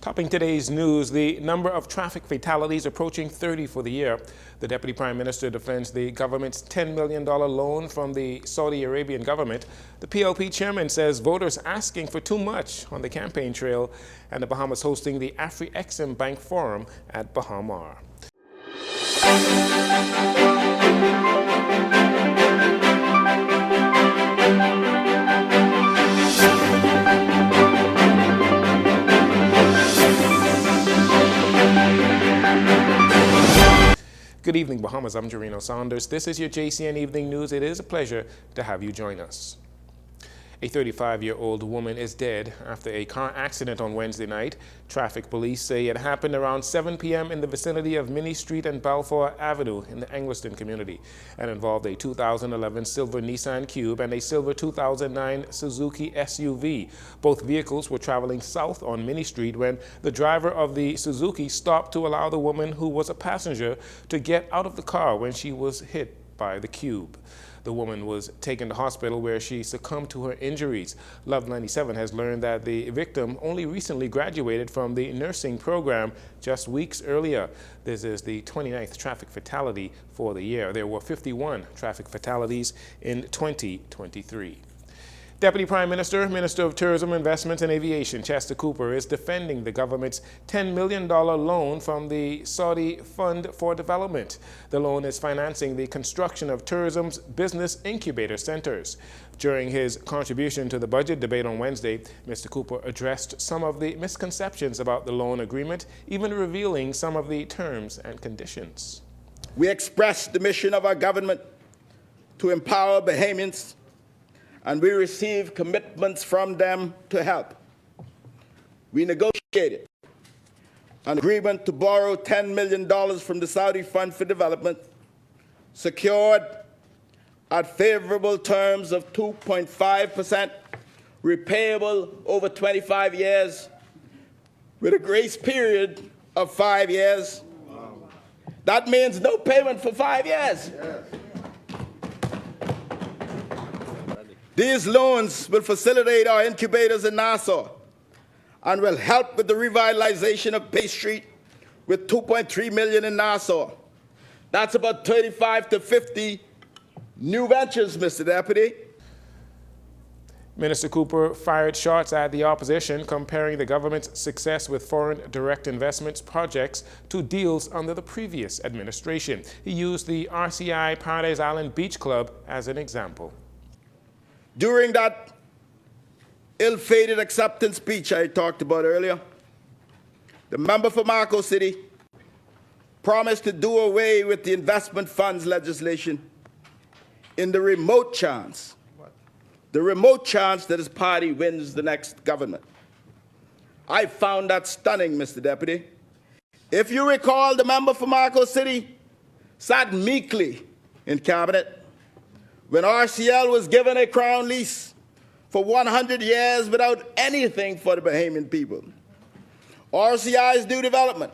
Topping today's news, the number of traffic fatalities approaching 30 for the year. The Deputy Prime Minister defends the government's $10 million loan from the Saudi Arabian government. The PLP chairman says voters asking for too much on the campaign trail, and the Bahamas hosting the Afreximbank Forum at Bahamar. Good evening, Bahamas. I'm Jarino Saunders. This is your JCN Evening News. It is a pleasure to have you join us. A 35-year-old woman is dead after a car accident on Wednesday night. Traffic police say it happened around 7 p.m. in the vicinity of Minnie Street and Balfour Avenue in the Angliston community, and involved a 2011 silver Nissan Cube and a silver 2009 Suzuki SUV. Both vehicles were traveling south on Minnie Street when the driver of the Suzuki stopped to allow the woman, who was a passenger, to get out of the car when she was hit by the Cube. The woman was taken to hospital where she succumbed to her injuries. Love 97 has learned that the victim only recently graduated from the nursing program just weeks earlier. This is the 29th traffic fatality for the year. There were 51 traffic fatalities in 2023. Deputy Prime Minister, Minister of Tourism, Investment and Aviation, Chester Cooper, is defending the government's $10 million loan from the Saudi Fund for Development. The loan is financing the construction of tourism's business incubator centers. During his contribution to the budget debate on Wednesday, Mr. Cooper addressed some of the misconceptions about the loan agreement, even revealing some of the terms and conditions. We expressed the mission of our government to empower Bahamians, and we received commitments from them to help. We negotiated an agreement to borrow $10 million from the Saudi Fund for Development, secured at favorable terms of 2.5%, repayable over 25 years, with a grace period of 5 years. Wow. That means no payment for 5 years. Yes. These loans will facilitate our incubators in Nassau and will help with the revitalization of Bay Street with $2.3 million in Nassau. That's about 35 to 50 new ventures, Mr. Deputy. Minister Cooper fired shots at the opposition, comparing the government's success with foreign direct investments projects to deals under the previous administration. He used the RCI Paradise Island Beach Club as an example. During that ill-fated acceptance speech I talked about earlier, the member for Marco City promised to do away with the investment funds legislation in the remote chance that his party wins the next government. I found that stunning, Mr. Deputy. If you recall, the member for Marco City sat meekly in cabinet when RCL was given a crown lease for 100 years without anything for the Bahamian people. RCI's new development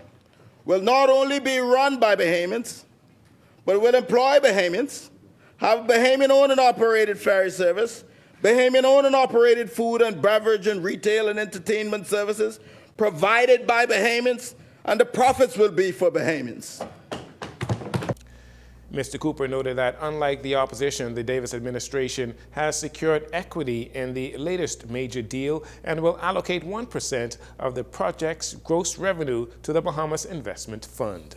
will not only be run by Bahamians, but will employ Bahamians, have Bahamian-owned and operated ferry service, Bahamian-owned and operated food and beverage and retail and entertainment services provided by Bahamians, and the profits will be for Bahamians. Mr. Cooper noted that unlike the opposition, the Davis administration has secured equity in the latest major deal and will allocate 1% of the project's gross revenue to the Bahamas Investment Fund.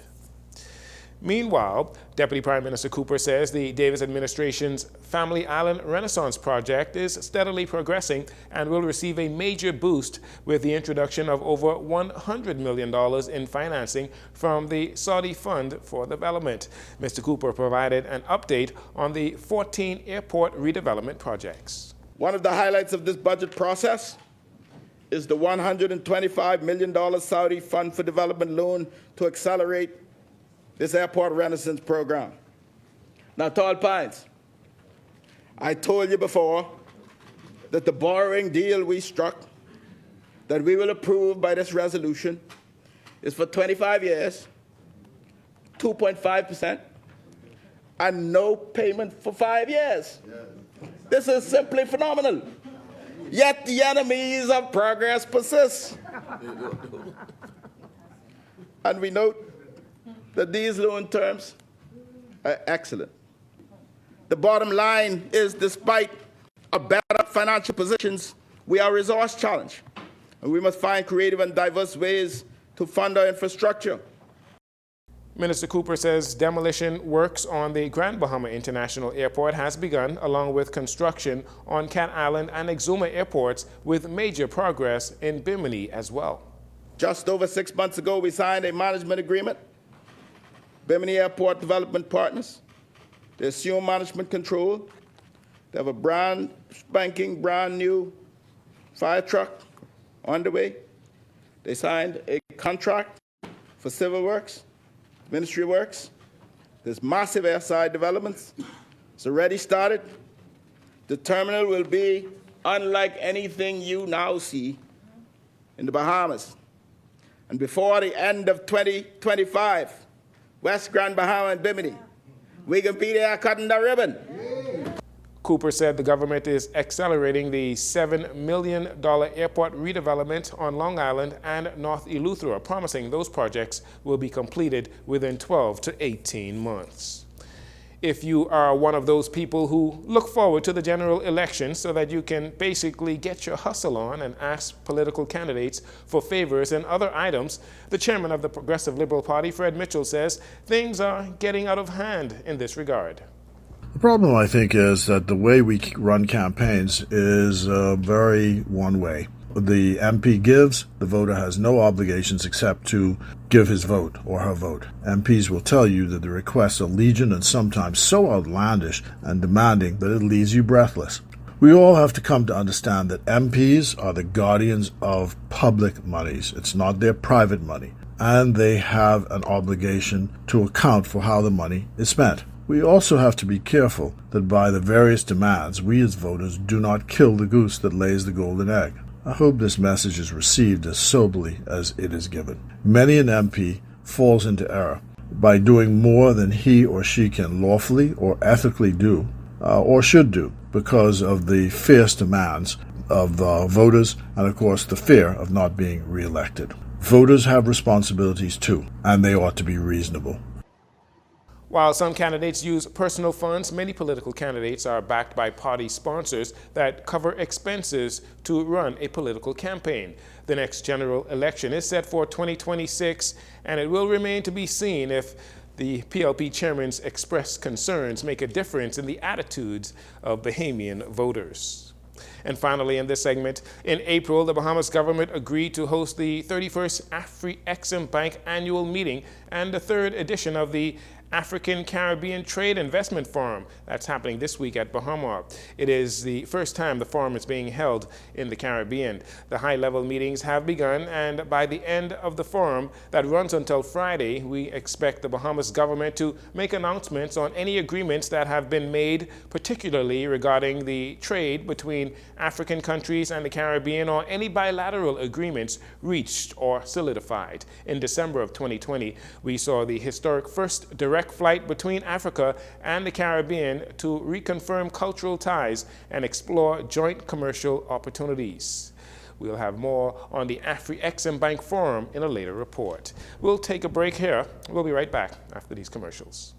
Meanwhile, Deputy Prime Minister Cooper says the Davis administration's Family Island Renaissance project is steadily progressing and will receive a major boost with the introduction of over $100 million in financing from the Saudi Fund for Development. Mr. Cooper provided an update on the 14 airport redevelopment projects. One of the highlights of this budget process is the $125 million Saudi Fund for Development loan to accelerate this airport renaissance program. Now, Tall Pines, I told you before that the borrowing deal we struck, that we will approve by this resolution, is for 25 years, 2.5%, and no payment for 5 years. Yes. This is simply phenomenal. Yet the enemies of progress persist. And we note that these loan terms are excellent. The bottom line is, despite our better financial positions, we are resource challenged, and we must find creative and diverse ways to fund our infrastructure. Minister Cooper says demolition works on the Grand Bahama International Airport has begun, along with construction on Cat Island and Exuma airports, with major progress in Bimini as well. Just over 6 months ago, we signed a management agreement. Bimini Airport Development Partners, they assume management control. They have a brand new fire truck on the way. They signed a contract for civil works, ministry works. There's massive airside developments. It's already started. The terminal will be unlike anything you now see in the Bahamas. And before the end of 2025, West Grand Bahama and Bimini, we can be there cutting the ribbon. Cooper said the government is accelerating the $7 million airport redevelopment on Long Island and North Eleuthera, promising those projects will be completed within 12 to 18 months. If you are one of those people who look forward to the general election so that you can basically get your hustle on and ask political candidates for favors and other items, the chairman of the Progressive Liberal Party, Fred Mitchell, says things are getting out of hand in this regard. The problem, I think, is that the way we run campaigns is very one-way. The MP gives, the voter has no obligations except to give his vote or her vote. MPs will tell you that the requests are legion and sometimes so outlandish and demanding that it leaves you breathless. We all have to come to understand that MPs are the guardians of public monies. It's not their private money, and they have an obligation to account for how the money is spent. We also have to be careful that by the various demands, we as voters do not kill the goose that lays the golden egg. I hope this message is received as soberly as it is given. Many an MP falls into error by doing more than he or she can lawfully or ethically do, or should do, because of the fierce demands of the voters and, of course, the fear of not being reelected. Voters have responsibilities too, and they ought to be reasonable. While some candidates use personal funds, many political candidates are backed by party sponsors that cover expenses to run a political campaign. The next general election is set for 2026, and it will remain to be seen if the PLP chairman's expressed concerns make a difference in the attitudes of Bahamian voters. And finally, in this segment, in April, the Bahamas government agreed to host the 31st Afreximbank annual meeting and the third edition of the African-Caribbean Trade Investment Forum. That's happening this week at Bahama. It is the first time the forum is being held in the Caribbean. The high-level meetings have begun, and by the end of the forum that runs until Friday, we expect the Bahamas government to make announcements on any agreements that have been made, particularly regarding the trade between African countries and the Caribbean, or any bilateral agreements reached or solidified. In December of 2020, we saw the historic first direct flight between Africa and the Caribbean to reconfirm cultural ties and explore joint commercial opportunities. We'll have more on the Afreximbank Forum in a later report. We'll take a break here. We'll be right back after these commercials.